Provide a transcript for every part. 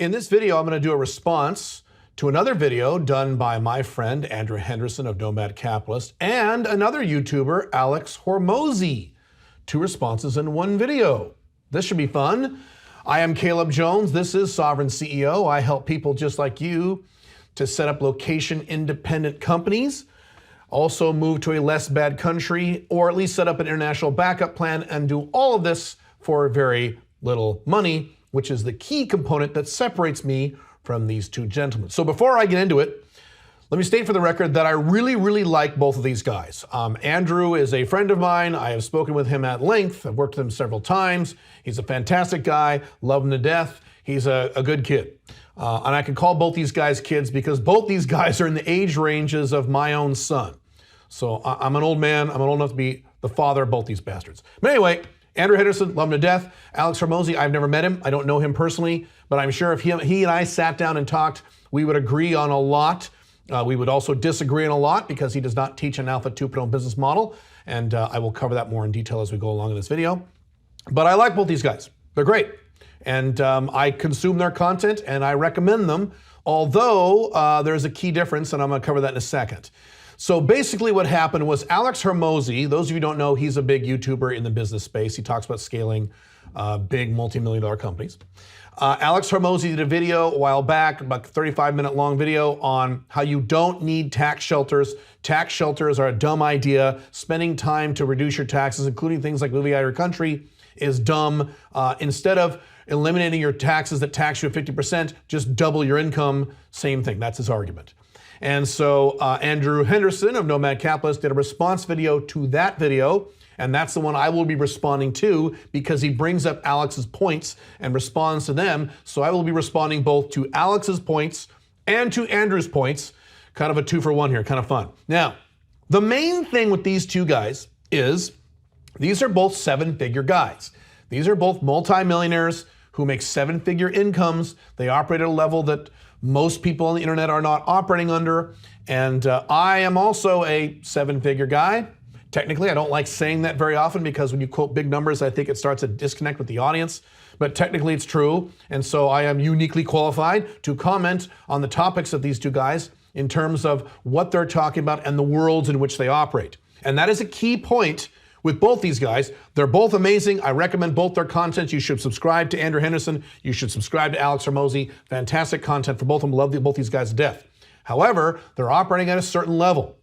In this video, I'm going to do a response to another video done by my friend Andrew Henderson of Nomad Capitalist and another YouTuber, Alex Hormozi. Two responses in one video. This should be fun. I am Caleb Jones. This is Sovereign CEO. I help people just like you to set up location-independent companies, also move to a less bad country, or at least set up an international backup plan and do all of this for very little money, which is the key component that separates me from these two gentlemen. So before I get into it, let me state for the record that I really like both of these guys. Andrew is a friend of mine. I have spoken with him at length. I've worked with him several times. He's a fantastic guy, love him to death. He's a good kid. And I can call both these guys kids because both these guys are in the age ranges of my own son. So I'm an old man. I'm old enough to be the father of both these bastards. But anyway, Andrew Henderson, love him to death. Alex Hormozi, I've never met him. I don't know him personally, but I'm sure if he and I sat down and talked, we would agree on a lot. We would also disagree on a lot because he does not teach an Alpha 2.0 business model. And I will cover that more in detail as we go along in this video. But I like both these guys. They're great. And I consume their content and I recommend them, although there's a key difference, and I'm going to cover that in a second. So basically what happened was Alex Hormozi, those of you who don't know, he's a big YouTuber in the business space. He talks about scaling big multi-million-dollar companies. Alex Hormozi did a video a while back, about a 35-minute long video on how you don't need tax shelters. Tax shelters are a dumb idea. Spending time to reduce your taxes, including things like moving out of your country, is dumb. Instead of eliminating your taxes that tax you at 50%, just double your income. Same thing. That's his argument. And so Andrew Henderson of Nomad Capitalist did a response video to that video, and that's the one I will be responding to because he brings up Alex's points and responds to them. So I will be responding both to Alex's points and to Andrew's points. Kind of a 2-for-1 here, kind of fun. Now, the main thing with these two guys is these are both 7-figure guys. These are both multimillionaires who make 7-figure incomes. They operate at a level that most people on the internet are not operating under. And I am also a 7-figure guy. Technically, I don't like saying that very often because when you quote big numbers, I think it starts to disconnect with the audience. But technically it's true. And so I am uniquely qualified to comment on the topics of these two guys in terms of what they're talking about and the worlds in which they operate. And that is a key point with both these guys. They're both amazing. I recommend both their content. You should subscribe to Andrew Henderson. You should subscribe to Alex Hormozi. Fantastic content for both of them. Love both these guys to death. However, they're operating at a certain level.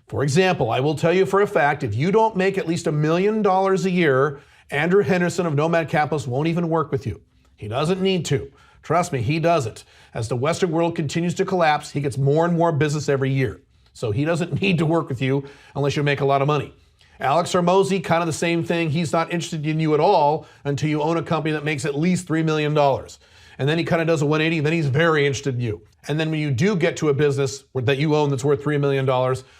For example, I will tell you for a fact, if you don't make at least $1 million a year, Andrew Henderson of Nomad Capitalist won't even work with you. He doesn't need to. Trust me, he doesn't. As the Western world continues to collapse, he gets more and more business every year. So he doesn't need to work with you unless you make a lot of money. Alex Hormozi, kind of the same thing. He's not interested in you at all until you own a company that makes at least $3 million. And then he kind of does a 180, then he's very interested in you. And then when you do get to a business that you own that's worth $3 million,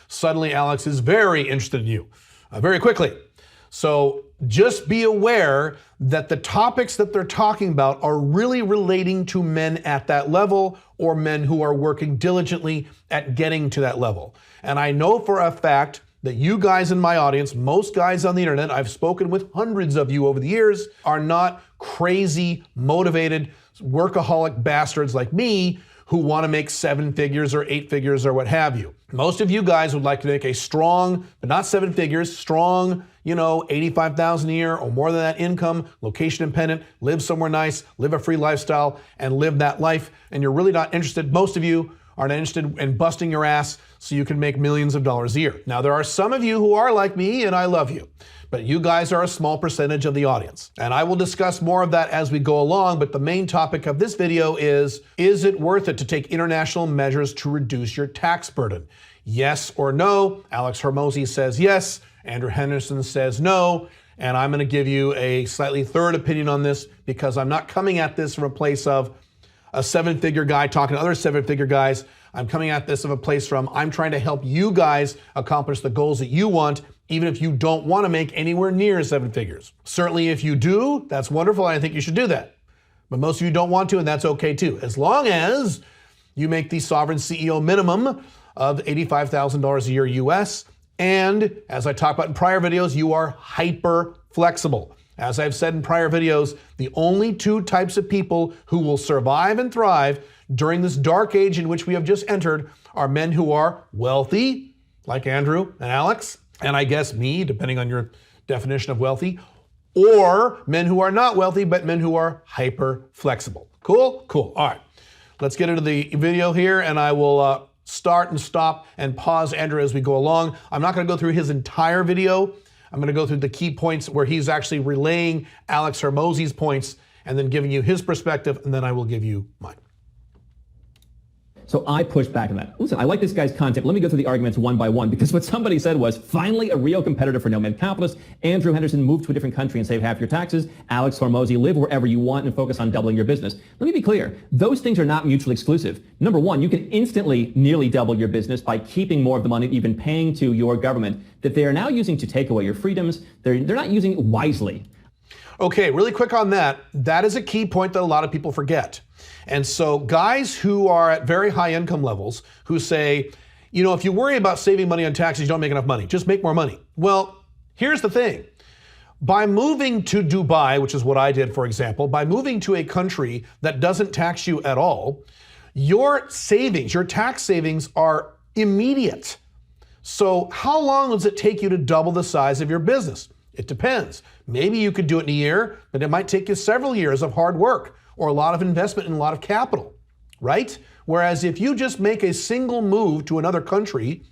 suddenly Alex is very interested in you, very quickly. So just be aware that the topics that they're talking about are really relating to men at that level or men who are working diligently at getting to that level. And I know for a fact that you guys in my audience, most guys on the internet, I've spoken with hundreds of you over the years, are not crazy, motivated, workaholic bastards like me who want to make 7 figures or 8 figures or what have you. Most of you guys would like to make a strong, but not 7 figures, strong, $85,000 a year or more than that income, location independent, live somewhere nice, live a free lifestyle, and live that life. And you're really not interested, most of you are not interested in busting your ass so you can make millions of dollars a year. Now, there are some of you who are like me, and I love you, but you guys are a small percentage of the audience. And I will discuss more of that as we go along, but the main topic of this video is it worth it to take international measures to reduce your tax burden? Yes or no? Alex Hormozi says yes, Andrew Henderson says no, and I'm gonna give you a slightly third opinion on this because I'm not coming at this from a place of a 7-figure guy talking to other 7-figure guys. I'm coming at this from a place from I'm trying to help you guys accomplish the goals that you want, even if you don't want to make anywhere near 7 figures. Certainly if you do, that's wonderful, and I think you should do that. But most of you don't want to, and that's okay too. As long as you make the Sovereign CEO minimum of $85,000 a year US, and as I talked about in prior videos, you are hyper flexible. As I've said in prior videos, the only two types of people who will survive and thrive during this dark age in which we have just entered are men who are wealthy, like Andrew and Alex, and I guess me, depending on your definition of wealthy, or men who are not wealthy, but men who are hyper flexible. Cool? Cool. All right. Let's get into the video here, and I will start and stop and pause Andrew as we go along. I'm not going to go through his entire video. I'm going to go through the key points where he's actually relaying Alex Hormozi's points and then giving you his perspective, and then I will give you mine. So I pushed back on that. Listen, I like this guy's content. Let me go through the arguments one by one, because what somebody said was, finally a real competitor for Nomad capitalists. Andrew Henderson, move to a different country and save half your taxes. Alex Hormozi, live wherever you want and focus on doubling your business. Let me be clear. Those things are not mutually exclusive. Number one, you can instantly nearly double your business by keeping more of the money that you've been paying to your government that they are now using to take away your freedoms. They're not using wisely. Okay, really quick on that. That is a key point that a lot of people forget. And so guys who are at very high income levels who say, you know, if you worry about saving money on taxes, you don't make enough money. Just make more money. Well, here's the thing. By moving to Dubai, which is what I did, for example, by moving to a country that doesn't tax you at all, your savings, your tax savings are immediate. So how long does it take you to double the size of your business? It depends. Maybe you could do it in a year, but it might take you several years of hard work or a lot of investment and a lot of capital, right? Whereas if you just make a single move to another country,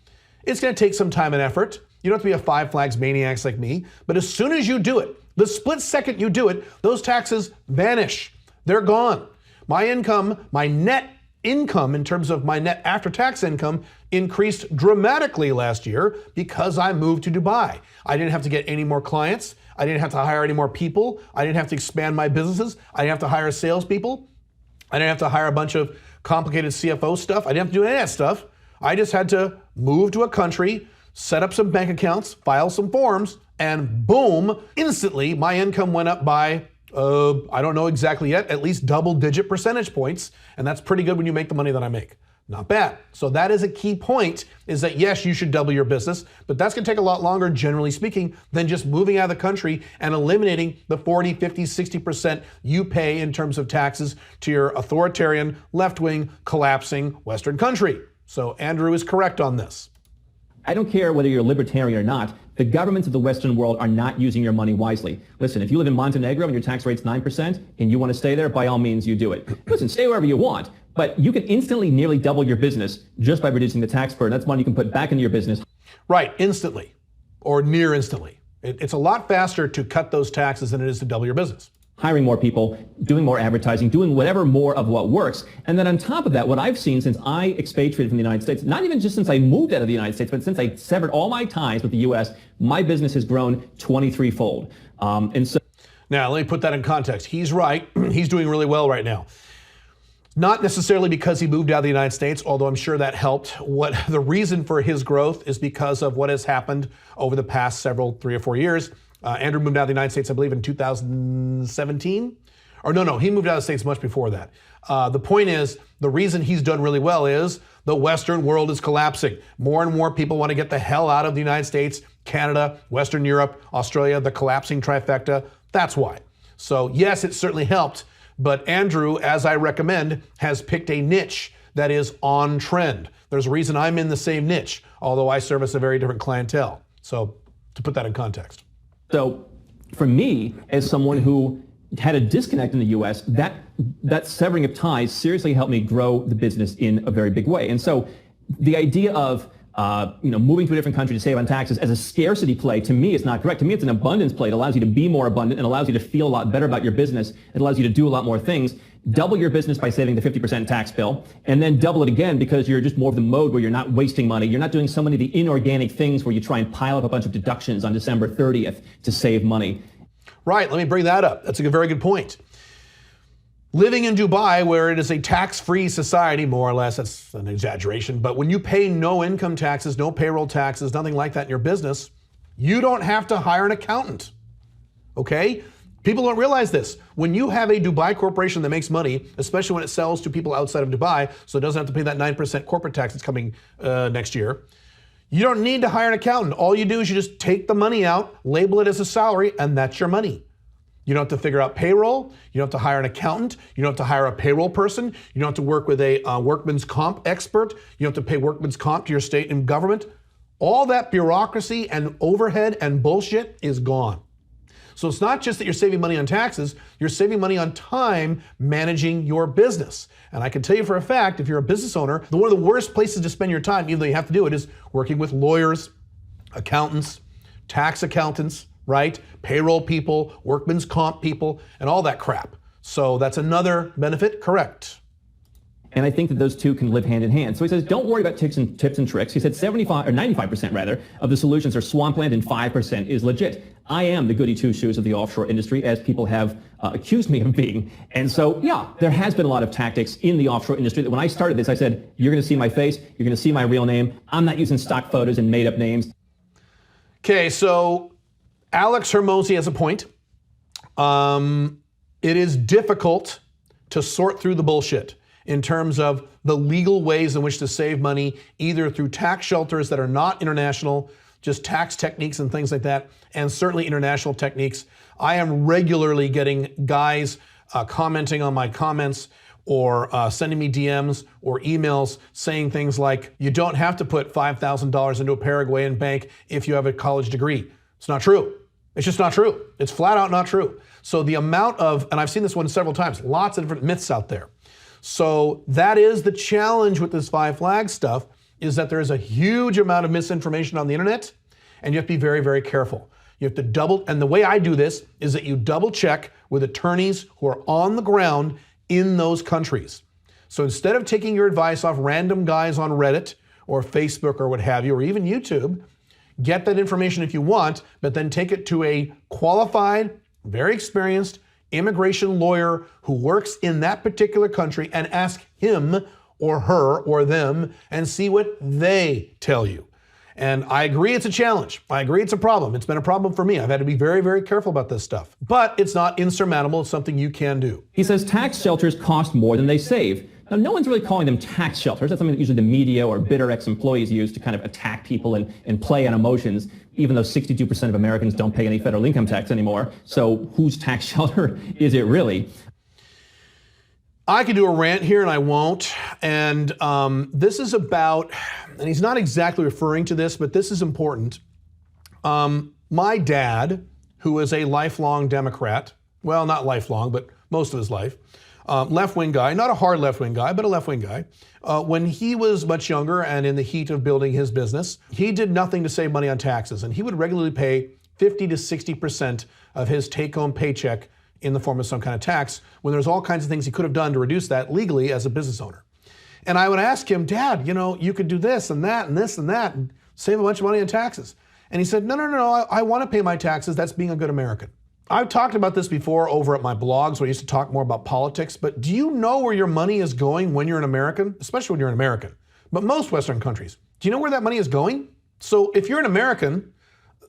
it's going to take some time and effort. You don't have to be a Five Flags maniac like me, but as soon as you do it, the split second you do it, those taxes vanish. They're gone. My income, my net income in terms of my net after-tax income increased dramatically last year because I moved to Dubai. I didn't have to get any more clients. I didn't have to hire any more people. I didn't have to expand my businesses. I didn't have to hire salespeople. I didn't have to hire a bunch of complicated CFO stuff. I didn't have to do any of that stuff. I just had to move to a country, set up some bank accounts, file some forms, and boom, instantly my income went up by I don't know exactly yet, at least double-digit percentage points, and that's pretty good when you make the money that I make. Not bad. So that is a key point, is that yes, you should double your business, but that's going to take a lot longer, generally speaking, than just moving out of the country and eliminating the 40, 50, 60% you pay in terms of taxes to your authoritarian, left-wing, collapsing Western country. So Andrew is correct on this. I don't care whether you're a libertarian or not. The governments of the Western world are not using your money wisely. Listen, if you live in Montenegro and your tax rate's 9% and you want to stay there, by all means you do it. Listen, stay wherever you want, but you can instantly nearly double your business just by reducing the tax burden. That's money you can put back into your business. Right, instantly, or near instantly. It's a lot faster to cut those taxes than it is to double your business. Hiring more people, doing more advertising, doing whatever more of what works. And then on top of that, what I've seen since I expatriated from the United States, not even just since I moved out of the United States, but since I severed all my ties with the U.S., my business has grown 23-fold. And so now, let me put that in context. He's right. He's doing really well right now. Not necessarily because he moved out of the United States, although I'm sure that helped. What the reason for his growth is because of what has happened over the past 3 or 4 years. Andrew moved out of the United States, I believe, in 2017. Or no, he moved out of the States much before that. The point is, the reason he's done really well is the Western world is collapsing. More and more people want to get the hell out of the United States, Canada, Western Europe, Australia, the collapsing trifecta. That's why. So yes, it certainly helped, but Andrew, as I recommend, has picked a niche that is on trend. There's a reason I'm in the same niche, although I service a very different clientele. So to put that in context. So for me, as someone who had a disconnect in the U.S., that severing of ties seriously helped me grow the business in a very big way. And so the idea of moving to a different country to save on taxes as a scarcity play, to me, is not correct. To me, it's an abundance play. It allows you to be more abundant and allows you to feel a lot better about your business. It allows you to do a lot more things. Double your business by saving the 50% tax bill, and then double it again because you're just more of the mode where you're not wasting money. You're not doing so many of the inorganic things where you try and pile up a bunch of deductions on December 30th to save money. Right, let me bring that up. That's a very good point. Living in Dubai, where it is a tax-free society, more or less, that's an exaggeration, but when you pay no income taxes, no payroll taxes, nothing like that in your business, you don't have to hire an accountant, okay? People don't realize this. When you have a Dubai corporation that makes money, especially when it sells to people outside of Dubai, so it doesn't have to pay that 9% corporate tax that's coming next year, you don't need to hire an accountant. All you do is you just take the money out, label it as a salary, and that's your money. You don't have to figure out payroll. You don't have to hire an accountant. You don't have to hire a payroll person. You don't have to work with a workman's comp expert. You don't have to pay workman's comp to your state and government. All that bureaucracy and overhead and bullshit is gone. So it's not just that you're saving money on taxes, you're saving money on time managing your business. And I can tell you for a fact, if you're a business owner, one of the worst places to spend your time, even though you have to do it, is working with lawyers, accountants, tax accountants, right? Payroll people, workman's comp people, and all that crap. So that's another benefit, correct. And I think that those two can live hand in hand. So he says, don't worry about tips and tricks. He said 75 or 95% rather of the solutions are swampland and 5% is legit. I am the goody two shoes of the offshore industry, as people have accused me of being. And so, yeah, there has been a lot of tactics in the offshore industry that when I started this, I said, you're going to see my face, you're going to see my real name. I'm not using stock photos and made up names. Okay, so Alex Hormozi has a point. It is difficult to sort through the bullshit in terms of the legal ways in which to save money, either through tax shelters that are not international, just tax techniques and things like that, and certainly international techniques. I am regularly getting guys commenting on my comments or sending me DMs or emails saying things like, you don't have to put $5,000 into a Paraguayan bank if you have a college degree. It's not true. It's just not true. It's flat out not true. So the amount of, and I've seen this one several times, lots of different myths out there. So that is the challenge with this Five Flags stuff, is that there is a huge amount of misinformation on the internet, and you have to be very, very careful. You have to double, and the way I do this is that you double check with attorneys who are on the ground in those countries. So instead of taking your advice off random guys on Reddit or Facebook or what have you, or even YouTube, get that information if you want, but then take it to a qualified, very experienced immigration lawyer who works in that particular country and ask him or her or them and see what they tell you. And I agree it's a challenge. I agree it's a problem. It's been a problem for me. I've had to be very, very careful about this stuff. But it's not insurmountable. It's something you can do. He says tax shelters cost more than they save. Now, no one's really calling them tax shelters. That's something that usually the media or bitter ex-employees use to kind of attack people and play on emotions, even though 62% of Americans don't pay any federal income tax anymore. So whose tax shelter is it really? I could do a rant here and I won't. And this is about, and he's not exactly referring to this, but this is important. My dad, who is a lifelong Democrat, well, not lifelong, but most of his life, left-wing guy, not a hard left-wing guy, but a left-wing guy. When he was much younger and in the heat of building his business, he did nothing to save money on taxes, and he would regularly pay 50 to 60% of his take-home paycheck in the form of some kind of tax, when there's all kinds of things he could have done to reduce that legally as a business owner. And I would ask him, Dad, you know, you could do this and that and this and that and save a bunch of money on taxes. And he said, no, I want to pay my taxes. That's being a good American. I've talked about this before over at my blogs where I used to talk more about politics, but do you know where your money is going when you're an American? Especially when you're an American, but most Western countries. Do you know where that money is going? So if you're an American,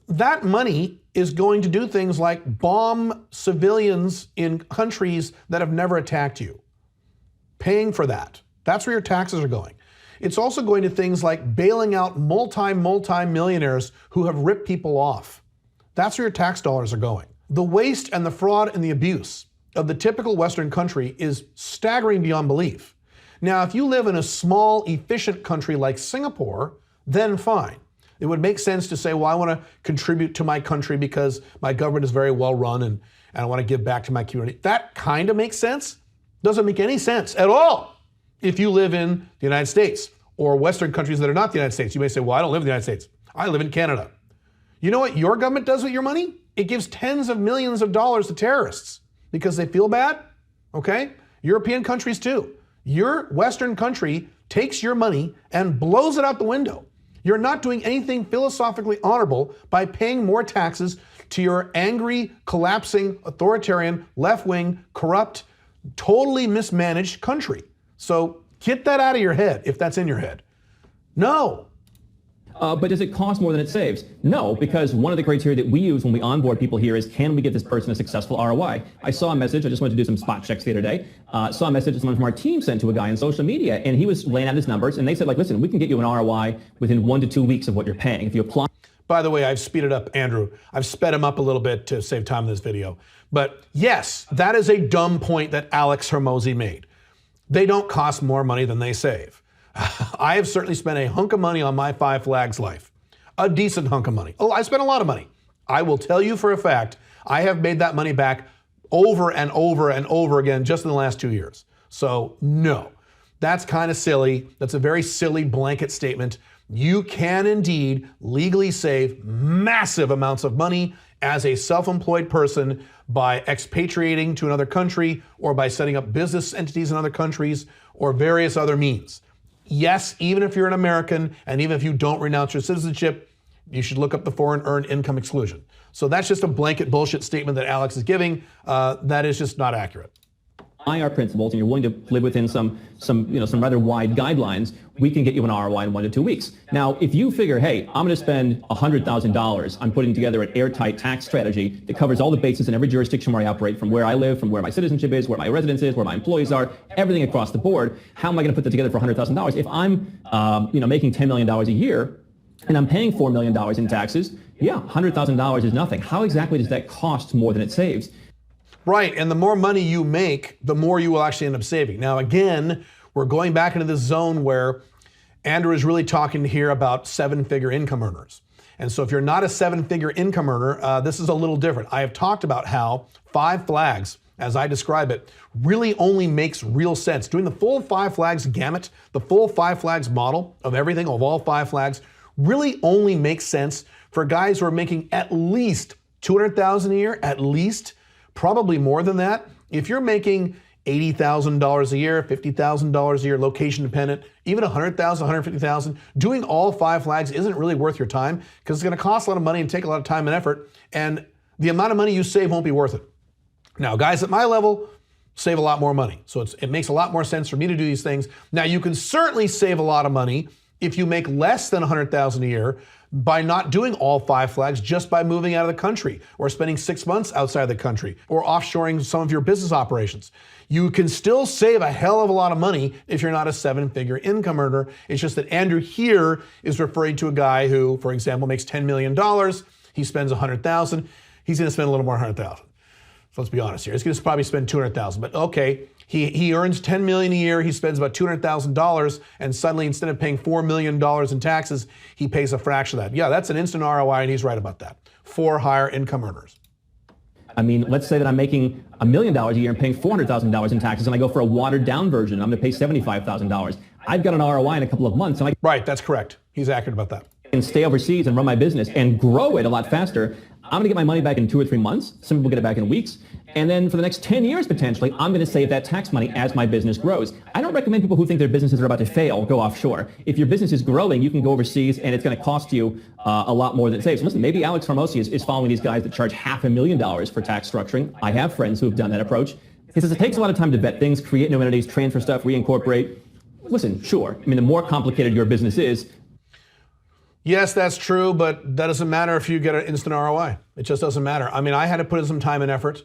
that money is going to do things like bomb civilians in countries that have never attacked you. Paying for that. That's where your taxes are going. It's also going to things like bailing out multi-millionaires who have ripped people off. That's where your tax dollars are going. The waste and the fraud and the abuse of the typical Western country is staggering beyond belief. Now, if you live in a small, efficient country like Singapore, then fine. It would make sense to say, well, I want to contribute to my country because my government is very well run and I want to give back to my community. That kind of makes sense. Doesn't make any sense at all if you live in the United States or Western countries that are not the United States. You may say, well, I don't live in the United States. I live in Canada. You know what your government does with your money? It gives tens of millions of dollars to terrorists because they feel bad, okay? European countries too. Your Western country takes your money and blows it out the window. You're not doing anything philosophically honorable by paying more taxes to your angry, collapsing, authoritarian, left-wing, corrupt, totally mismanaged country. So get that out of your head if that's in your head. No. But does it cost more than it saves? No, because one of the criteria that we use when we onboard people here is, can we get this person a successful ROI? I saw a message, I just wanted to do some spot checks the other day, saw a message that someone from our team sent to a guy on social media, and he was laying out his numbers, and they said, like, listen, we can get you an ROI within 1 to 2 weeks of what you're paying. If you apply. By the way, I've speeded up Andrew. I've sped him up a little bit to save time in this video. But yes, that is a dumb point that Alex Hormozi made. They don't cost more money than they save. I have certainly spent a hunk of money on my Five Flags life. A decent hunk of money. Oh, I spent a lot of money. I will tell you for a fact, I have made that money back over and over and over again just in the last 2 years. So no, that's kind of silly. That's a very silly blanket statement. You can indeed legally save massive amounts of money as a self-employed person by expatriating to another country or by setting up business entities in other countries or various other means. Yes, even if you're an American and even if you don't renounce your citizenship, you should look up the foreign earned income exclusion. So that's just a blanket bullshit statement that Alex is giving. That is just not accurate. Our principles, and you're willing to live within some rather wide guidelines, we can get you an ROI in 1 to 2 weeks. Now, if you figure, hey, I'm going to spend $100,000 on putting together an airtight tax strategy that covers all the bases in every jurisdiction where I operate, from where I live, from where my citizenship is, where my residence is, where my employees are, everything across the board, how am I going to put that together for $100,000? If I'm, making $10 million a year and I'm paying $4 million in taxes, yeah, $100,000 is nothing. How exactly does that cost more than it saves? Right, and the more money you make, the more you will actually end up saving. Now again, we're going back into this zone where Andrew is really talking here about seven-figure income earners. And so if you're not a seven-figure income earner, this is a little different. I have talked about how Five Flags, as I describe it, really only makes real sense. Doing the full Five Flags gamut, the full Five Flags model of everything, of all Five Flags, really only makes sense for guys who are making at least $200,000 a year, at least. Probably more than that. If you're making $80,000 a year, $50,000 a year, location dependent, even $100,000, $150,000, doing all Five Flags isn't really worth your time because it's going to cost a lot of money and take a lot of time and effort, and the amount of money you save won't be worth it. Now, guys at my level save a lot more money, so it makes a lot more sense for me to do these things. Now, you can certainly save a lot of money if you make less than $100,000 a year by not doing all Five Flags, just by moving out of the country or spending 6 months outside the country or offshoring some of your business operations. You can still save a hell of a lot of money if you're not a seven-figure income earner. It's just that Andrew here is referring to a guy who, for example, makes $10 million. He spends $100,000. He's going to spend a little more than $100,000. So let's be honest here. He's going to probably spend $200,000, but okay. He earns $10 million a year, he spends about $200,000, and suddenly instead of paying $4 million in taxes, he pays a fraction of that. Yeah, that's an instant ROI, and he's right about that for higher income earners. I mean, let's say that I'm making $1 million a year and paying $400,000 in taxes, and I go for a watered down version. I'm going to pay $75,000. I've got an ROI in a couple of months. And Right, that's correct. He's accurate about that. And stay overseas and run my business and grow it a lot faster. I'm going to get my money back in 2 or 3 months. Some people get it back in weeks. And then for the next 10 years, potentially, I'm going to save that tax money as my business grows. I don't recommend people who think their businesses are about to fail go offshore. If your business is growing, you can go overseas and it's going to cost you a lot more than it saves. Listen, maybe Alex Hormozi is following these guys that charge $500,000 for tax structuring. I have friends who have done that approach. He says it takes a lot of time to vet things, create new entities, transfer stuff, reincorporate. Listen, sure. I mean, the more complicated your business is, yes, that's true, but that doesn't matter if you get an instant ROI. It just doesn't matter. I mean, I had to put in some time and effort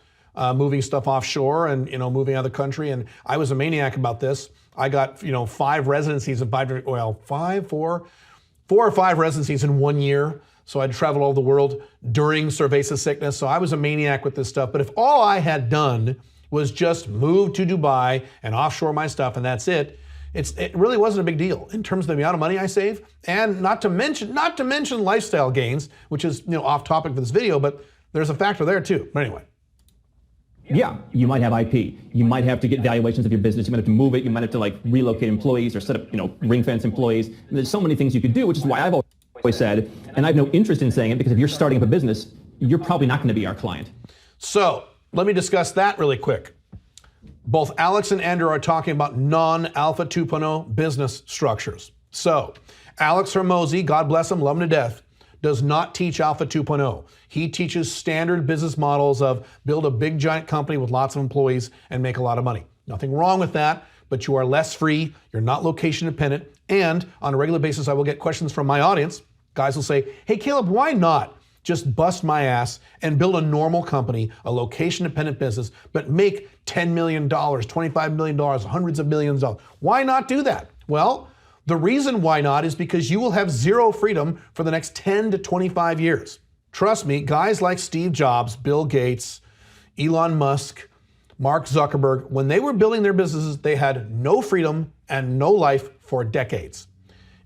moving stuff offshore and, moving out of the country, and I was a maniac about this. I got, 5 residencies in four or five residencies in 1 year. So I'd traveled all over the world during cerveza sickness. So I was a maniac with this stuff. But if all I had done was just move to Dubai and offshore my stuff and that's it, it really wasn't a big deal in terms of the amount of money I save, and not to mention lifestyle gains, which is off topic for this video, but there's a factor there too. But anyway. Yeah, you might have IP. You might have to get valuations of your business. You might have to move it. You might have to relocate employees or set up ring fence employees. And there's so many things you could do, which is why I've always said, and I have no interest in saying it, because if you're starting up a business, you're probably not going to be our client. So let me discuss that really quick. Both Alex and Andrew are talking about non-Alpha 2.0 business structures. So Alex Hormozi, God bless him, love him to death, does not teach Alpha 2.0. He teaches standard business models of build a big giant company with lots of employees and make a lot of money. Nothing wrong with that, but you are less free, you're not location dependent, and on a regular basis I will get questions from my audience. Guys will say, hey Caleb, why not just bust my ass and build a normal company, a location dependent business, but make $10 million, $25 million, hundreds of millions of dollars? Why not do that? Well, The reason why not is because you will have zero freedom for the next 10 to 25 years. Trust me, guys like Steve Jobs, Bill Gates, Elon Musk, Mark Zuckerberg, when they were building their businesses, they had no freedom and no life for decades.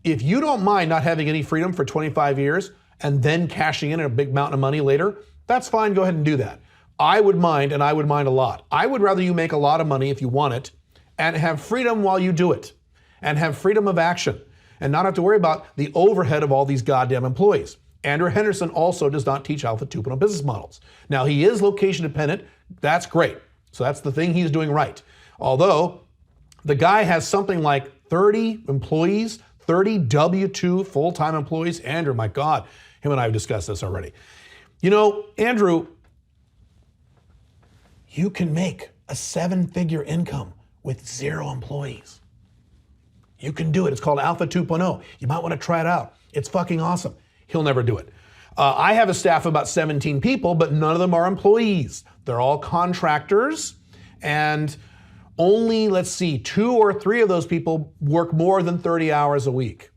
If you don't mind not having any freedom for 25 years and then cashing in a big mountain of money later, that's fine, go ahead and do that. I would mind, and I would mind a lot. I would rather you make a lot of money if you want it and have freedom while you do it and have freedom of action and not have to worry about the overhead of all these goddamn employees. Andrew Henderson also does not teach Alpha 2.0 business models. Now, he is location dependent. That's great. So that's the thing he's doing right. Although the guy has something like 30 employees, 30 W-2 full-time employees. Andrew, my God, him and I have discussed this already. You know, Andrew, you can make a 7-figure income with 0 employees. You can do it. It's called Alpha 2.0. You might want to try it out. It's fucking awesome. He'll never do it. I have a staff of about 17 people, but none of them are employees. They're all contractors, and only, let's see, 2 or 3 of those people work more than 30 hours a week.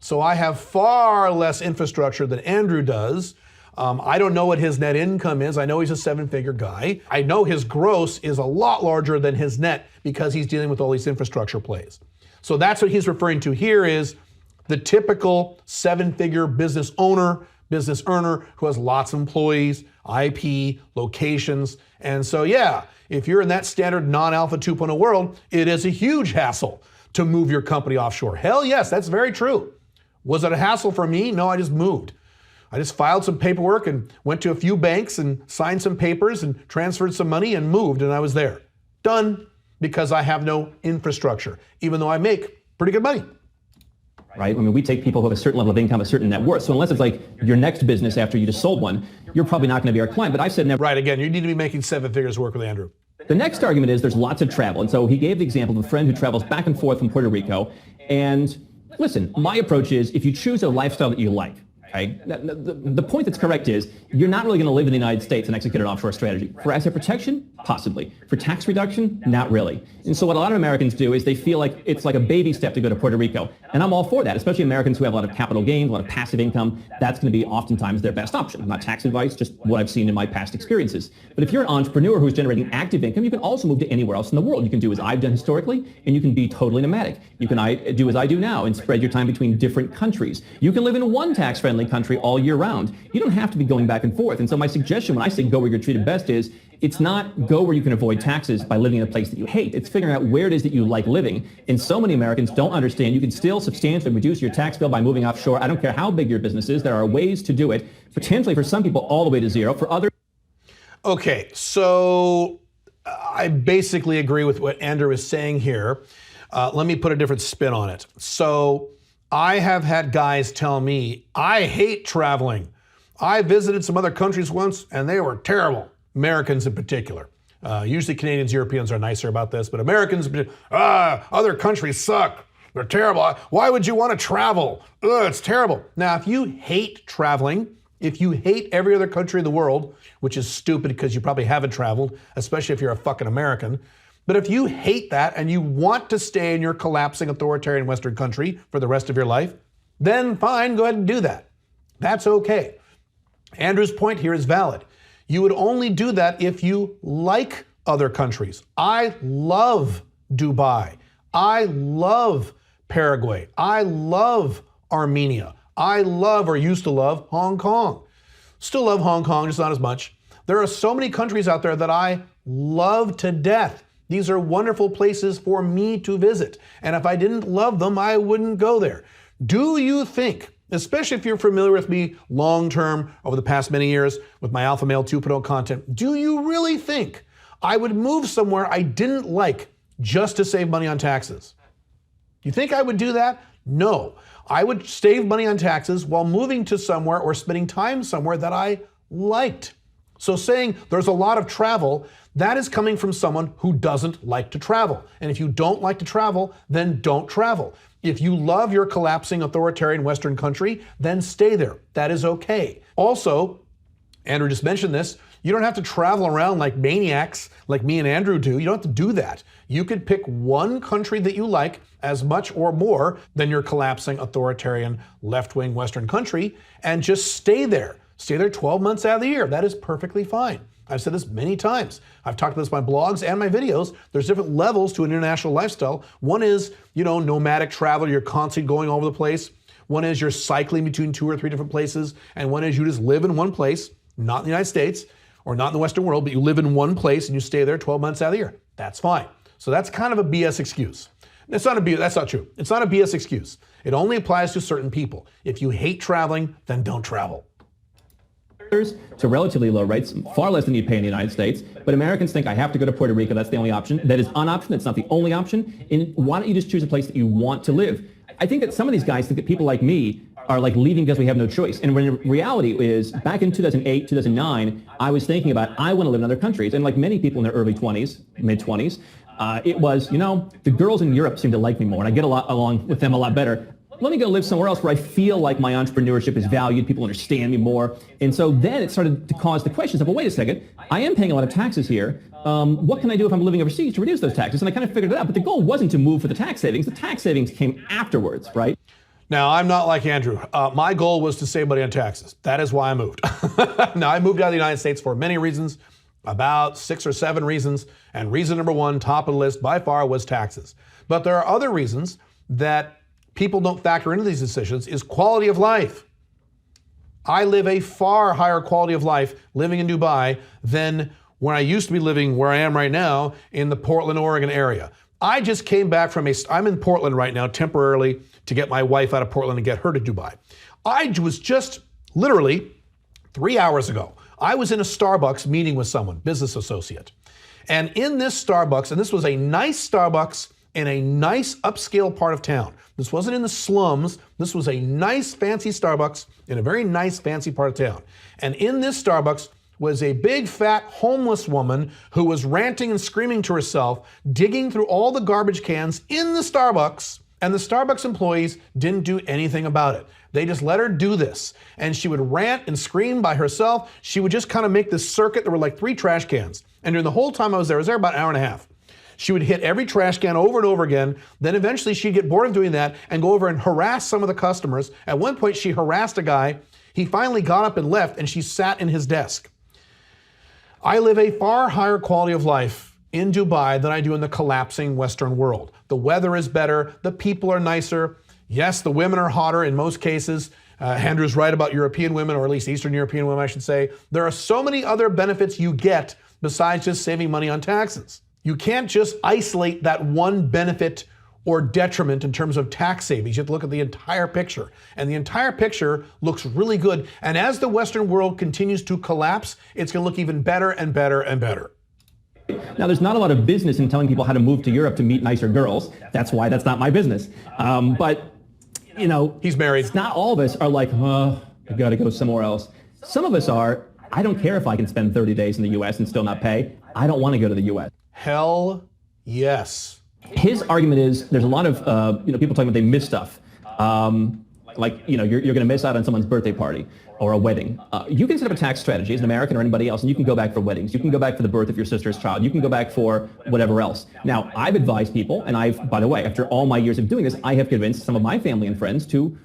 So I have far less infrastructure than Andrew does. I don't know what his net income is. I know he's a 7-figure guy. I know his gross is a lot larger than his net because he's dealing with all these infrastructure plays. So that's what he's referring to here is the typical 7-figure business owner, business earner who has lots of employees, IP, locations. And so, yeah, if you're in that standard non-Alpha 2.0 world, it is a huge hassle to move your company offshore. Hell yes, that's very true. Was it a hassle for me? No, I just moved. I just filed some paperwork and went to a few banks and signed some papers and transferred some money and moved, and I was there. Done, because I have no infrastructure, even though I make pretty good money. Right? I mean, we take people who have a certain level of income, a certain net worth. So unless it's like your next business after you just sold one, you're probably not going to be our client. But I've said never. Right, again, you need to be making 7 figures to work with Andrew. The next argument is there's lots of travel. And so he gave the example of a friend who travels back and forth from Puerto Rico. And listen, my approach is if you choose a lifestyle that you like, right? The point that's correct is you're not really going to live in the United States and execute an offshore strategy. For asset protection, possibly. For tax reduction, not really. And so what a lot of Americans do is they feel like it's like a baby step to go to Puerto Rico. And I'm all for that, especially Americans who have a lot of capital gains, a lot of passive income. That's going to be oftentimes their best option. Not tax advice, just what I've seen in my past experiences. But if you're an entrepreneur who's generating active income, you can also move to anywhere else in the world. You can do as I've done historically, and you can be totally nomadic. You can do as I do now and spread your time between different countries. You can live in one tax-friendly country all year round. You don't have to be going back and forth. And so my suggestion when I say go where you're treated best is it's not go where you can avoid taxes by living in a place that you hate. It's figuring out where it is that you like living. And so many Americans don't understand you can still substantially reduce your tax bill by moving offshore. I don't care how big your business is. There are ways to do it, potentially for some people all the way to zero. For others. Okay, so I basically agree with what Andrew is saying here. Let me put a different spin on it. So I have had guys tell me, I hate traveling. I visited some other countries once and they were terrible. Americans in particular. Usually Canadians, Europeans are nicer about this, but Americans, other countries suck. They're terrible. Why would you want to travel? It's terrible. Now, if you hate traveling, if you hate every other country in the world, which is stupid because you probably haven't traveled, especially if you're a fucking American, but if you hate that and you want to stay in your collapsing authoritarian Western country for the rest of your life, then fine, go ahead and do that. That's okay. Andrew's point here is valid. You would only do that if you like other countries. I love Dubai. I love Paraguay. I love Armenia. I love or used to love Hong Kong. Still love Hong Kong, just not as much. There are so many countries out there that I love to death. These are wonderful places for me to visit. And if I didn't love them, I wouldn't go there. Do you think, especially if you're familiar with me long-term over the past many years with my Alpha Male 2.0 content, do you really think I would move somewhere I didn't like just to save money on taxes? You think I would do that? No. I would save money on taxes while moving to somewhere or spending time somewhere that I liked. So saying there's a lot of travel, that is coming from someone who doesn't like to travel. And if you don't like to travel, then don't travel. If you love your collapsing authoritarian Western country, then stay there. That is okay. Also, Andrew just mentioned this, You don't have to travel around like maniacs like me and Andrew do. You don't have to do that. You could pick one country that you like as much or more than your collapsing authoritarian left-wing Western country and just stay there. Stay there 12 months out of the year. That is perfectly fine. I've said this many times. I've talked about this in my blogs and my videos. There's different levels to an international lifestyle. One is, nomadic travel. You're constantly going all over the place. One is you're cycling between 2 or 3 different places. And one is you just live in one place, not in the United States or not in the Western world, but you live in one place and you stay there 12 months out of the year. That's fine. So that's kind of a BS excuse. That's not true. It's not a BS excuse. It only applies to certain people. If you hate traveling, then don't travel. To relatively low rates, far less than you'd pay in the United States. But Americans think I have to go to Puerto Rico. That's the only option. That is an option. That's not the only option. And why don't you just choose a place that you want to live? I think that some of these guys think that people like me are like leaving because we have no choice. And when the reality is, back in 2008, 2009, I was thinking about, I want to live in other countries. And like many people in their early 20s, mid 20s, it was, the girls in Europe seem to like me more, and I get along with them a lot better. Let me go live somewhere else where I feel like my entrepreneurship is valued, people understand me more. And so then it started to cause the questions of, well, wait a second, I am paying a lot of taxes here. What can I do if I'm living overseas to reduce those taxes? And I kind of figured it out. But the goal wasn't to move for the tax savings. The tax savings came afterwards, right? Now, I'm not like Andrew. My goal was to save money on taxes. That is why I moved. Now, I moved out of the United States for many reasons, about 6 or 7 reasons. And reason number 1, top of the list by far, was taxes. But there are other reasons that people don't factor into these decisions, is quality of life. I live a far higher quality of life living in Dubai than when I used to be living where I am right now in the Portland, Oregon area. I just came back from I'm in Portland right now temporarily to get my wife out of Portland and get her to Dubai. I was just literally 3 hours ago, I was in a Starbucks meeting with someone, business associate. And in this Starbucks, and this was a nice Starbucks in a nice upscale part of town. This wasn't in the slums. This was a nice fancy Starbucks in a very nice fancy part of town. And in this Starbucks was a big fat homeless woman who was ranting and screaming to herself, digging through all the garbage cans in the Starbucks, and the Starbucks employees didn't do anything about it. They just let her do this. And she would rant and scream by herself. She would just kind of make this circuit. There were like 3 trash cans. And during the whole time I was there about an hour and a half. She would hit every trash can over and over again. Then eventually she'd get bored of doing that and go over and harass some of the customers. At one point she harassed a guy. He finally got up and left, and she sat in his desk. I live a far higher quality of life in Dubai than I do in the collapsing Western world. The weather is better. The people are nicer. Yes, the women are hotter in most cases. Andrew's right about European women, or at least Eastern European women, I should say. There are so many other benefits you get besides just saving money on taxes. You can't just isolate that one benefit or detriment in terms of tax savings. You have to look at the entire picture. And the entire picture looks really good. And as the Western world continues to collapse, it's going to look even better and better and better. Now, there's not a lot of business in telling people how to move to Europe to meet nicer girls. That's why that's not my business. But, he's married. It's not all of us are like, I got to go somewhere else. Some of us are, I don't care if I can spend 30 days in the U.S. and still not pay. I don't want to go to the U.S. Hell yes. His argument is there's a lot of people talking about they miss stuff. You're going to miss out on someone's birthday party or a wedding. You can set up a tax strategy as an American or anybody else, and you can go back for weddings. You can go back for the birth of your sister's child. You can go back for whatever else. Now, I've advised people, and by the way, after all my years of doing this, I have convinced some of my family and friends to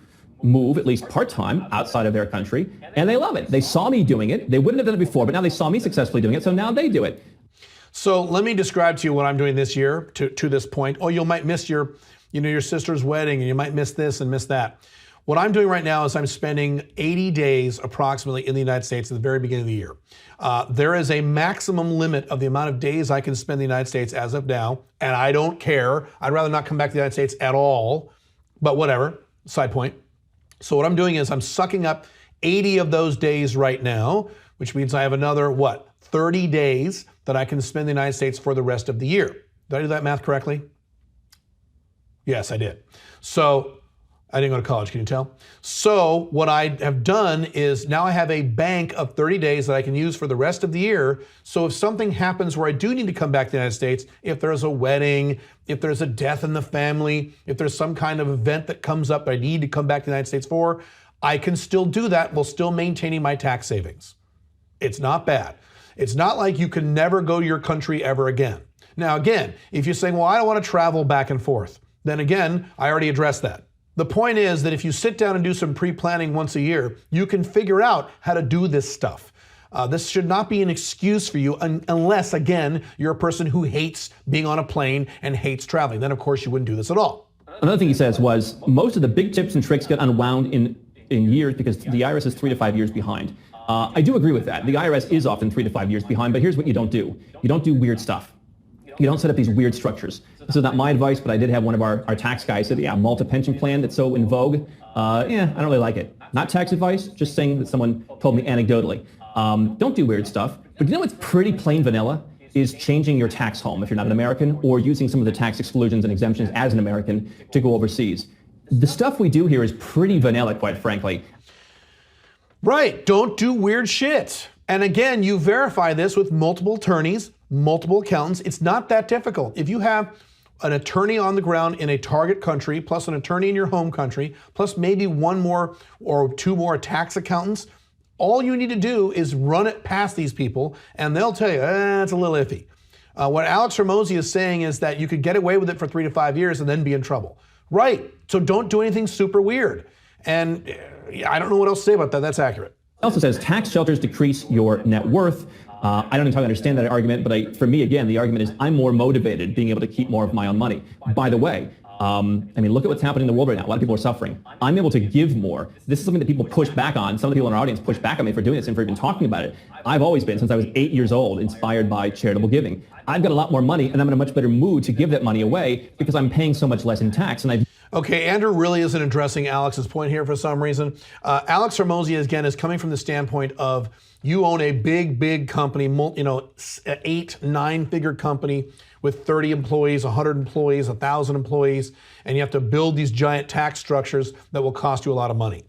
move at least part-time outside of their country, and they love it. They saw me doing it. They wouldn't have done it before, but now they saw me successfully doing it, so now they do it. So let me describe to you what I'm doing this year to this point. Oh, you might miss your sister's wedding, and you might miss this and miss that. What I'm doing right now is I'm spending 80 days approximately in the United States at the very beginning of the year. There is a maximum limit of the amount of days I can spend in the United States as of now, and I don't care. I'd rather not come back to the United States at all, but whatever, side point. So what I'm doing is I'm sucking up 80 of those days right now, which means I have another, 30 days that I can spend in the United States for the rest of the year. Did I do that math correctly? Yes, I did. So I didn't go to college, can you tell? So what I have done is now I have a bank of 30 days that I can use for the rest of the year. So if something happens where I do need to come back to the United States, if there's a wedding, if there's a death in the family, if there's some kind of event that comes up that I need to come back to the United States for, I can still do that while still maintaining my tax savings. It's not bad. It's not like you can never go to your country ever again. Now, again, if you're saying, well, I don't want to travel back and forth, then again, I already addressed that. The point is that if you sit down and do some pre-planning once a year, you can figure out how to do this stuff. This should not be an excuse for you unless, again, you're a person who hates being on a plane and hates traveling. Then, of course, you wouldn't do this at all. Another thing he says was most of the big tips and tricks get unwound in years because the IRS is 3 to 5 years behind. I do agree with that. The IRS is often 3 to 5 years behind, but here's what you don't do. You don't do weird stuff. You don't set up these weird structures. This is not my advice, but I did have one of our tax guys say, yeah, Malta pension plan that's so in vogue. I don't really like it. Not tax advice, just saying that someone told me anecdotally. Don't do weird stuff. But you know what's pretty plain vanilla? Is changing your tax home if you're not an American, or using some of the tax exclusions and exemptions as an American to go overseas. The stuff we do here is pretty vanilla, quite frankly. Right, don't do weird shit. And again, you verify this with multiple attorneys, multiple accountants. It's not that difficult. If you have an attorney on the ground in a target country, plus an attorney in your home country, plus maybe one more or two more tax accountants, all you need to do is run it past these people, and they'll tell you, it's a little iffy. What Alex Hormozi is saying is that you could get away with it for 3 to 5 years and then be in trouble. Right, so don't do anything super weird. And I don't know what else to say about that. That's accurate. It also says tax shelters decrease your net worth. I don't entirely understand that argument, but for me, again, the argument is I'm more motivated being able to keep more of my own money. By the way, look at what's happening in the world right now. A lot of people are suffering. I'm able to give more. This is something that people push back on. Some of the people in our audience push back on me for doing this and for even talking about it. I've always been, since I was 8 years old, inspired by charitable giving. I've got a lot more money, and I'm in a much better mood to give that money away because I'm paying so much less in tax. Okay, Andrew really isn't addressing Alex's point here for some reason. Alex Hormozi, again, is coming from the standpoint of you own a big company, 8, 9-figure company with 30 employees, 100 employees, 1,000 employees, and you have to build these giant tax structures that will cost you a lot of money.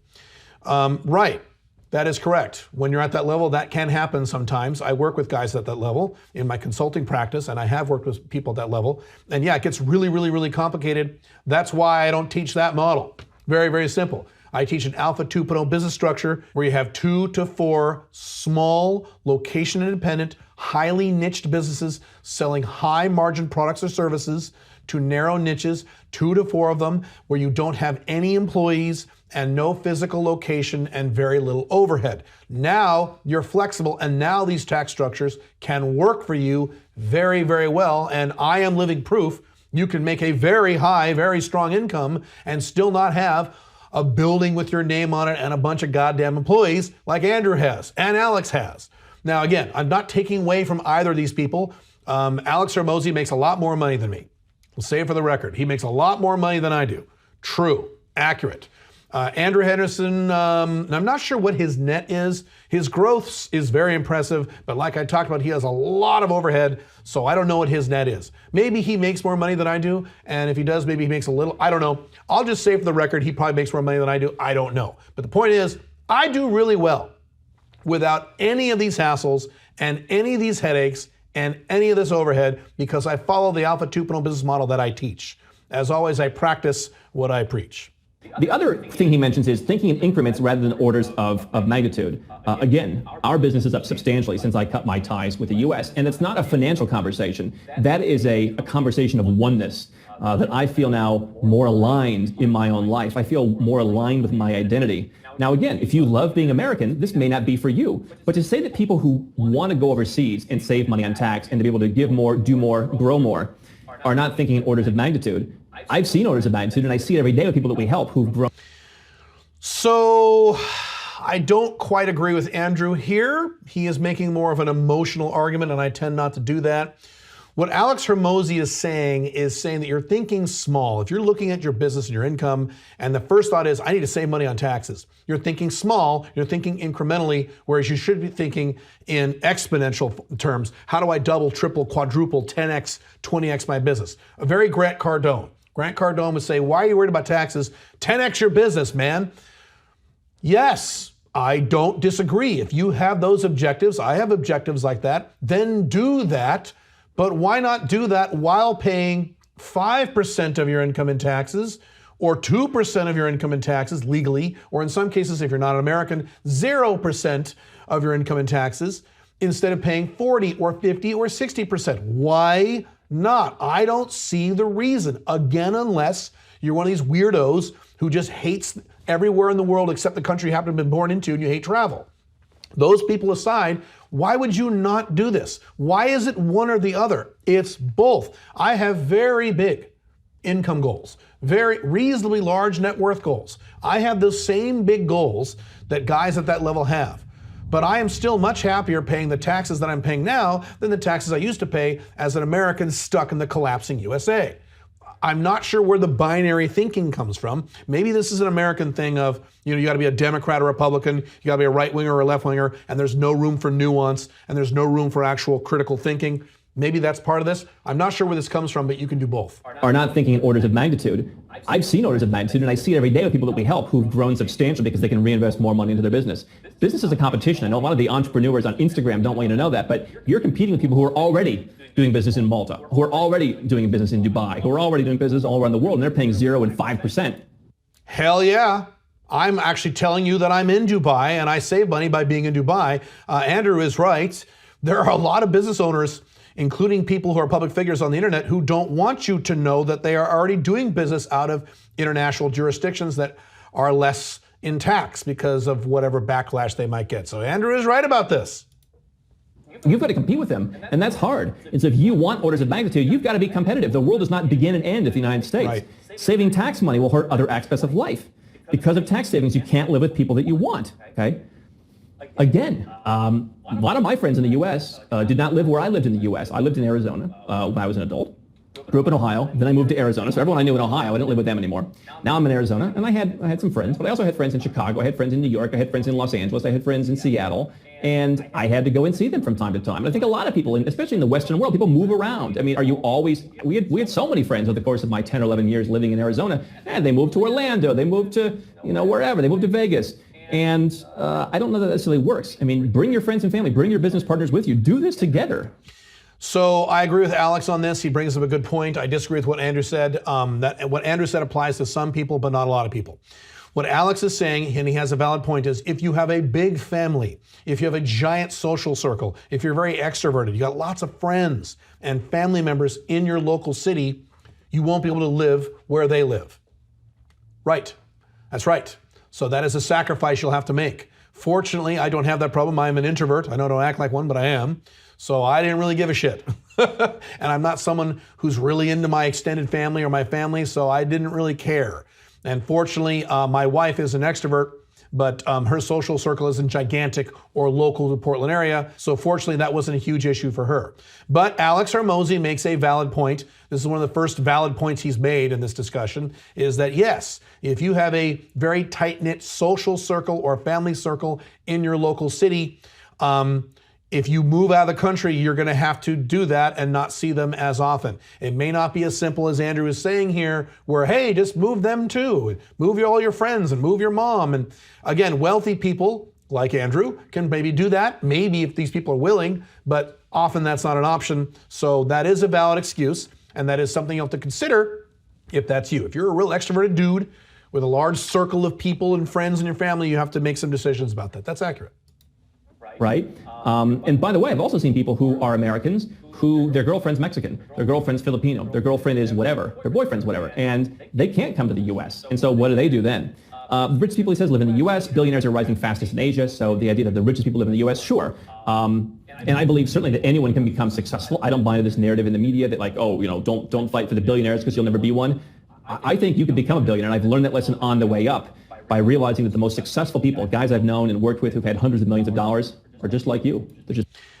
Right, that is correct. When you're at that level, that can happen sometimes. I work with guys at that level in my consulting practice, and I have worked with people at that level. And yeah, it gets really complicated. That's why I don't teach that model. Very simple. I teach an Alpha 2.0 business structure where you have 2 to 4 small, location independent, highly niched businesses selling high margin products or services to narrow niches, 2 to 4 of them, where you don't have any employees and no physical location and very little overhead. Now you're flexible, and now these tax structures can work for you very well, and I am living proof you can make a very high, very strong income and still not have a building with your name on it and a bunch of goddamn employees like Andrew has and Alex has. Now again, I'm not taking away from either of these people. Alex Hormozi makes a lot more money than me. We'll say it for the record. He makes a lot more money than I do. True, accurate. Andrew Henderson, I'm not sure what his net is. His growth is very impressive, but like I talked about, he has a lot of overhead, so I don't know what his net is. Maybe he makes more money than I do, and if he does, maybe he makes a little, I don't know. I'll just say for the record, he probably makes more money than I do. I don't know. But the point is, I do really well without any of these hassles and any of these headaches and any of this overhead because I follow the Alpha 2.0 business model that I teach. As always, I practice what I preach. The other thing he mentions is thinking in increments rather than orders of magnitude. Again, our business is up substantially since I cut my ties with the U.S., and it's not a financial conversation. That is a conversation of oneness that I feel now more aligned in my own life. I feel more aligned with my identity. Now, again, if you love being American, this may not be for you. But to say that people who want to go overseas and save money on tax and to be able to give more, do more, grow more, are not thinking in orders of magnitude, I've seen orders of magnitude, and I see it every day with people that we help who've grown. So I don't quite agree with Andrew here. He is making more of an emotional argument, and I tend not to do that. What Alex Hormozi is saying that you're thinking small. If you're looking at your business and your income, and the first thought is, I need to save money on taxes. You're thinking small, you're thinking incrementally, whereas you should be thinking in exponential terms. How do I double, triple, quadruple, 10x, 20x my business? A very Grant Cardone. Grant Cardone would say, why are you worried about taxes? 10x your business, man. Yes, I don't disagree. If you have those objectives, I have objectives like that, then do that. But why not do that while paying 5% of your income in taxes or 2% of your income in taxes legally, or in some cases, if you're not an American, 0% of your income in taxes. instead of paying 40 or 50 or 60%. Why not? I don't see the reason. Again, unless you're one of these weirdos who just hates everywhere in the world except the country you happen to have been born into and you hate travel. Those people aside, why would you not do this? Why is it one or the other? It's both. I have very big income goals, very reasonably large net worth goals. I have those same big goals that guys at that level have. But I am still much happier paying the taxes that I'm paying now than the taxes I used to pay as an American stuck in the collapsing USA. I'm not sure where the binary thinking comes from. Maybe this is an American thing of, you got to be a Democrat or Republican, you got to be a right-winger or a left-winger, and there's no room for nuance, and there's no room for actual critical thinking. Maybe that's part of this. I'm not sure where this comes from, but you can do both. Are not thinking in orders of magnitude. I've seen orders of magnitude, and I see it every day with people that we help who've grown substantially because they can reinvest more money into their business. Business is a competition. I know a lot of the entrepreneurs on Instagram don't want you to know that, but you're competing with people who are already doing business in Malta, who are already doing business in Dubai, who are already doing business all around the world, and they're paying 0 and 5%. Hell yeah. I'm actually telling you that I'm in Dubai, and I save money by being in Dubai. Andrew is right. There are a lot of business owners, including people who are public figures on the internet, who don't want you to know that they are already doing business out of international jurisdictions that are less in tax because of whatever backlash they might get. So Andrew is right about this. You've got to compete with them, and that's hard. And so if you want orders of magnitude, you've got to be competitive. The world does not begin and end at the United States. Right. Saving tax money will hurt other aspects of life. Because of tax savings, you can't live with people that you want, okay? Again, a lot of my friends in the U.S. Did not live where I lived in the U.S. I lived in Arizona when I was an adult. Grew up in Ohio, then I moved to Arizona. So everyone I knew in Ohio, I didn't live with them anymore. Now I'm in Arizona, and I had some friends, but I also had friends in Chicago. I had friends in New York. I had friends in Los Angeles. I had friends in Seattle. And I had to go and see them from time to time. And I think a lot of people, especially in the Western world, people move around. I mean, are you always, we had so many friends over the course of my 10 or 11 years living in Arizona, and they moved to Orlando, they moved to, wherever, they moved to Vegas. And I don't know that necessarily works. I mean, bring your friends and family, bring your business partners with you, do this together. So I agree with Alex on this. He brings up a good point. I disagree with what Andrew said. That what Andrew said applies to some people, but not a lot of people. What Alex is saying, and he has a valid point, is if you have a big family, if you have a giant social circle, if you're very extroverted, you got lots of friends and family members in your local city, you won't be able to live where they live. Right. That's right. So that is a sacrifice you'll have to make. Fortunately, I don't have that problem. I'm an introvert. I know I don't act like one, but I am. So I didn't really give a shit. And I'm not someone who's really into my extended family or my family, so I didn't really care. And fortunately, my wife is an extrovert, but her social circle isn't gigantic or local to the Portland area. So fortunately, that wasn't a huge issue for her. But Alex Hormozi makes a valid point. This is one of the first valid points he's made in this discussion, is that yes, if you have a very tight-knit social circle or family circle in your local city, if you move out of the country, you're going to have to do that and not see them as often. It may not be as simple as Andrew is saying here, where, hey, just move them too. Move all your friends and move your mom. And again, wealthy people like Andrew can maybe do that, maybe if these people are willing, but often that's not an option. So that is a valid excuse, and that is something you have to consider if that's you. If you're a real extroverted dude with a large circle of people and friends in your family, you have to make some decisions about that. That's accurate. Right? And by the way, I've also seen people who are Americans who their girlfriend's Mexican, their girlfriend's Filipino, their girlfriend is whatever, their boyfriend's whatever, and they can't come to the U.S. And so what do then? Rich people, he says, live in the U.S. Billionaires are rising fastest in Asia. So the idea that the richest people live in the U.S., sure. And I believe certainly that anyone can become successful. I don't buy into this narrative in the media that don't fight for the billionaires because you'll never be one. I think you can become a billionaire, and I've learned that lesson on the way up by realizing that the most successful people, guys I've known and worked with who've had hundreds of millions of dollars, are just like you.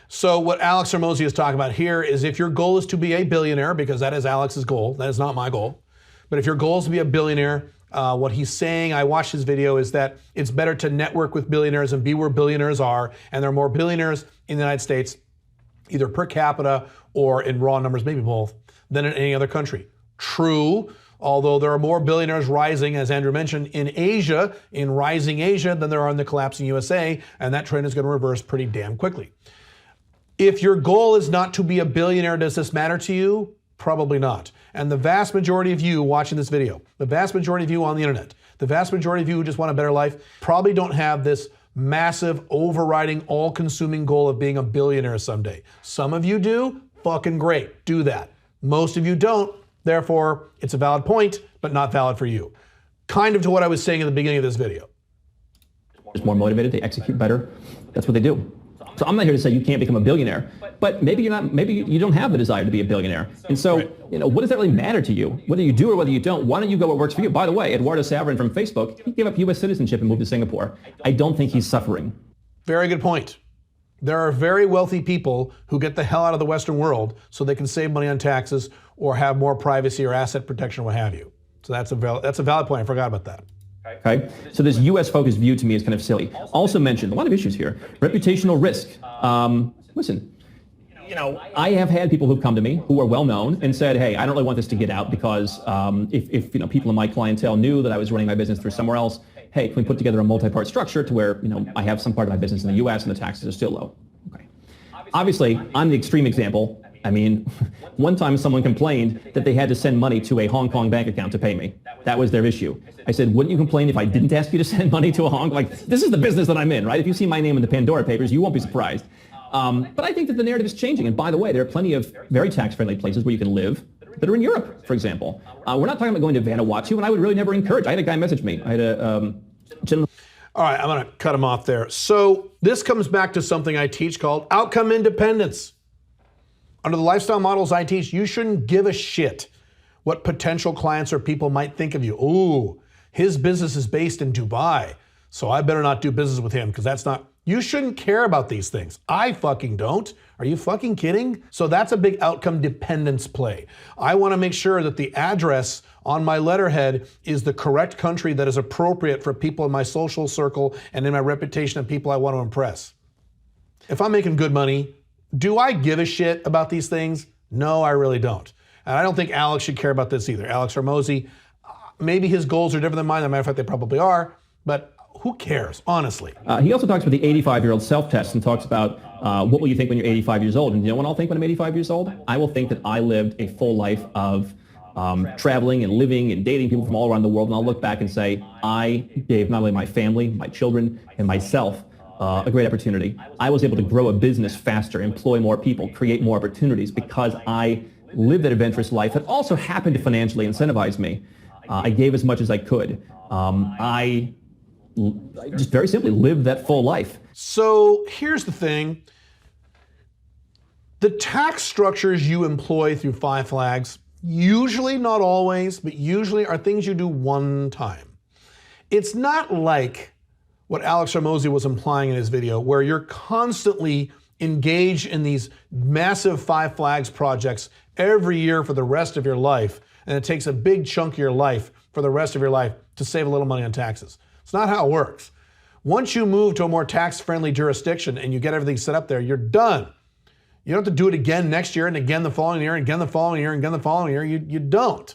So what Alex Hormozi is talking about here is if your goal is to be a billionaire, because that is Alex's goal, that is not my goal, but if your goal is to be a billionaire, what he's saying, I watched his video, is that it's better to network with billionaires and be where billionaires are, and there are more billionaires in the United States, either per capita or in raw numbers, maybe both, than in any other country. True. Although there are more billionaires rising, as Andrew mentioned, in Asia, in rising Asia, than there are in the collapsing USA, and that trend is going to reverse pretty damn quickly. If your goal is not to be a billionaire, does this matter to you? Probably not. And the vast majority of you watching this video, the vast majority of you on the internet, the vast majority of you who just want a better life, probably don't have this massive, overriding, all-consuming goal of being a billionaire someday. Some of you do, fucking great, do that. Most of you don't, therefore it's a valid point, but not valid for you. Kind of to what I was saying at the beginning of this video. Just more motivated, they execute better. That's what they do. So I'm not here to say you can't become a billionaire, but maybe you're not. Maybe you don't have the desire to be a billionaire. And so, what does that really matter to you? Whether you do or whether you don't, why don't you go what works for you? By the way, Eduardo Saverin from Facebook, he gave up U.S. citizenship and moved to Singapore. I don't think he's suffering. Very good point. There are very wealthy people who get the hell out of the Western world so they can save money on taxes or have more privacy or asset protection or what have you. So that's a valid point. I forgot about that. Okay, so this U.S.-focused view to me is kind of silly. Also mentioned a lot of issues here. Reputational risk. Listen, I have had people who've come to me who are well-known and said, "Hey, I don't really want this to get out because if people in my clientele knew that I was running my business through somewhere else, hey, can we put together a multi-part structure to where I have some part of my business in the U.S. and the taxes are still low?" Okay. Obviously, I'm the extreme example. I mean, one time someone complained that they had to send money to a Hong Kong bank account to pay me. That was their issue. I said, wouldn't you complain if I didn't ask you to send money to a Hong Kong? Like, this is the business that I'm in, right? If you see my name in the Pandora Papers, you won't be surprised. But I think that the narrative is changing. And by the way, there are plenty of very tax-friendly places where you can live that are in Europe, for example. We're not talking about going to Vanuatu, and I would really never encourage. I had a guy message me. I had a gentleman. All right, I'm going to cut him off there. So this comes back to something I teach called outcome independence. Under the lifestyle models I teach, you shouldn't give a shit what potential clients or people might think of you. Ooh, his business is based in Dubai, so I better not do business with him because that's not... You shouldn't care about these things. I fucking don't. Are you fucking kidding? So that's a big outcome dependence play. I want to make sure that the address on my letterhead is the correct country that is appropriate for people in my social circle and in my reputation and people I want to impress. If I'm making good money, do I give a shit about these things? No, I really don't. And I don't think Alex should care about this either. Alex Hormozi, maybe his goals are different than mine. As a matter of fact, they probably are. But who cares, honestly? He also talks about the 85-year-old self-test and talks about what will you think when you're 85 years old? And you know what I'll think when I'm 85 years old? I will think that I lived a full life of traveling and living and dating people from all around the world. And I'll look back and say, I gave not only my family, my children, and myself a great opportunity. I was able to grow a business faster, employ more people, create more opportunities because I lived that adventurous life that also happened to financially incentivize me. I gave as much as I could. I just very simply lived that full life. So here's the thing. The tax structures you employ through Five Flags, usually, not always, but usually are things you do one time. It's not like what Alex Hormozi was implying in his video, where you're constantly engaged in these massive Five Flags projects every year for the rest of your life, and it takes a big chunk of your life for the rest of your life to save a little money on taxes. It's not how it works. Once you move to a more tax-friendly jurisdiction and you get everything set up there, you're done. You don't have to do it again next year and again the following year and again the following year and again the following year. You don't.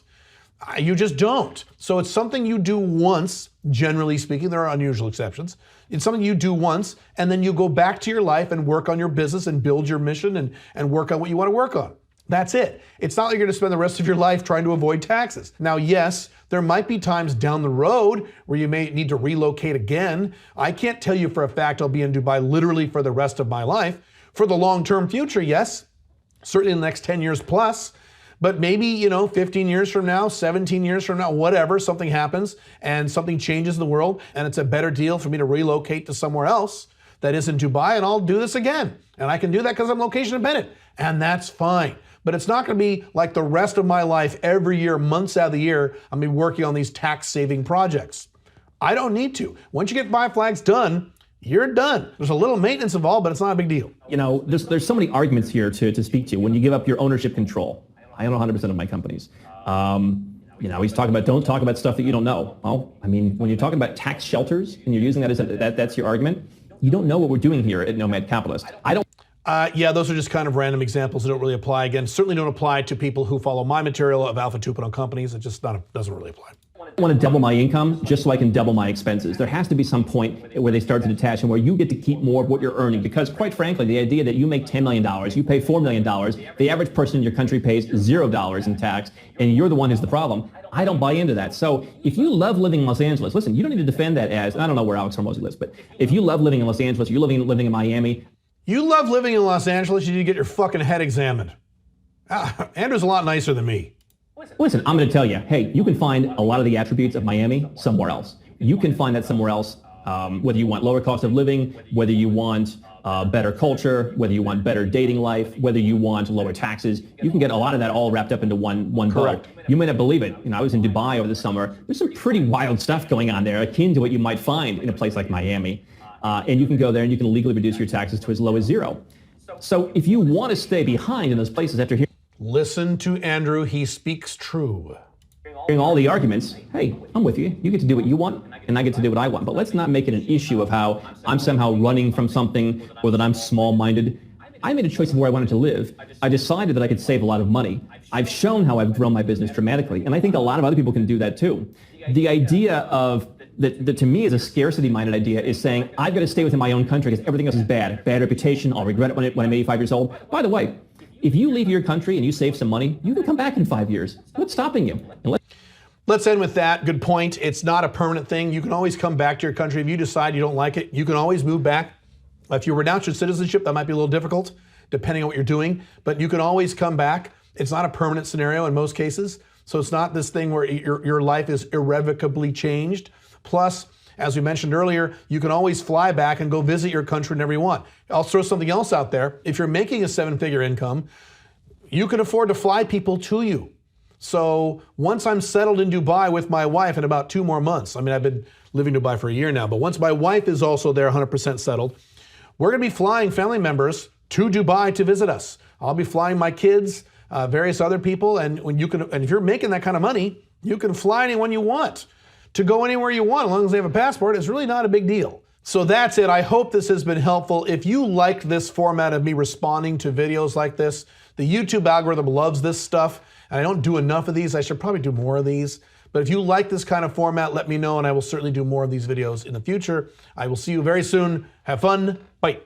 You just don't. So it's something you do once, generally speaking. There are unusual exceptions. It's something you do once, and then you go back to your life and work on your business and build your mission and work on what you want to work on. That's it. It's not like you're going to spend the rest of your life trying to avoid taxes. Now, yes, there might be times down the road where you may need to relocate again. I can't tell you for a fact I'll be in Dubai literally for the rest of my life. For the long-term future, yes, certainly in the next 10 years plus. But maybe, 15 years from now, 17 years from now, whatever, something happens and something changes in the world and it's a better deal for me to relocate to somewhere else that isn't Dubai, and I'll do this again. And I can do that because I'm location dependent, and that's fine. But it's not going to be like the rest of my life every year, months out of the year, I'm going to be working on these tax-saving projects. I don't need to. Once you get Five Flags done, you're done. There's a little maintenance involved, but it's not a big deal. There's so many arguments here to speak to when you give up your ownership control. I own 100% of my companies. He's talking about don't talk about stuff that you don't know. Well, when you're talking about tax shelters and you're using that as that's your argument, you don't know what we're doing here at Nomad Capitalist. I don't. Yeah, those are just kind of random examples that don't really apply. Again, certainly don't apply to people who follow my material of Alpha 2.0 companies. It just doesn't really apply. I want to double my income just so I can double my expenses. There has to be some point where they start to detach and where you get to keep more of what you're earning, because quite frankly, the idea that you make $10 million, you pay $4 million, the average person in your country pays $0 in tax, and you're the one who's the problem. I don't buy into that. So if you love living in Los Angeles, listen, you don't need to defend that as, I don't know where Alex Hormozi lives, but if you love living in Los Angeles, you're living in Miami. You love living in Los Angeles, you need to get your fucking head examined. Andrew's a lot nicer than me. Listen, I'm going to tell you, hey, you can find a lot of the attributes of Miami somewhere else. You can find that somewhere else, whether you want lower cost of living, whether you want better culture, whether you want better dating life, whether you want lower taxes. You can get a lot of that all wrapped up into one bow. You may not believe it. I was in Dubai over the summer. There's some pretty wild stuff going on there, akin to what you might find in a place like Miami. And you can go there and you can legally reduce your taxes to as low as zero. So if you want to stay behind in those places after hearing Listen to Andrew, he speaks true. all the arguments, hey, I'm with you. You get to do what you want, and I get to do what I want. But let's not make it an issue of how I'm somehow running from something or that I'm small-minded. I made a choice of where I wanted to live. I decided that I could save a lot of money. I've shown how I've grown my business dramatically, and I think a lot of other people can do that too. The idea of that to me is a scarcity-minded idea is saying, I've got to stay within my own country because everything else is bad. Bad reputation, I'll regret it when I'm 85 years old. By the way, if you leave your country and you save some money, you can come back in 5 years. What's stopping you? Let's end with that. Good point. It's not a permanent thing. You can always come back to your country. If you decide you don't like it, you can always move back. If you renounce your citizenship, that might be a little difficult, depending on what you're doing, but you can always come back. It's not a permanent scenario in most cases. So it's not this thing where your life is irrevocably changed. Plus, as we mentioned earlier, you can always fly back and go visit your country whenever you want. I'll throw something else out there. If you're making a 7-figure income, you can afford to fly people to you. So once I'm settled in Dubai with my wife in about 2 more months, I mean, I've been living in Dubai for a year now, but once my wife is also there 100% settled, we're gonna be flying family members to Dubai to visit us. I'll be flying my kids, various other people, and if you're making that kind of money, you can fly anyone you want to go anywhere you want as long as they have a passport. It's really not a big deal. So that's it. I hope this has been helpful. If you liked this format of me responding to videos like this, the YouTube algorithm loves this stuff, and I don't do enough of these. I should probably do more of these. But if you like this kind of format, let me know, and I will certainly do more of these videos in the future. I will see you very soon. Have fun. Bye.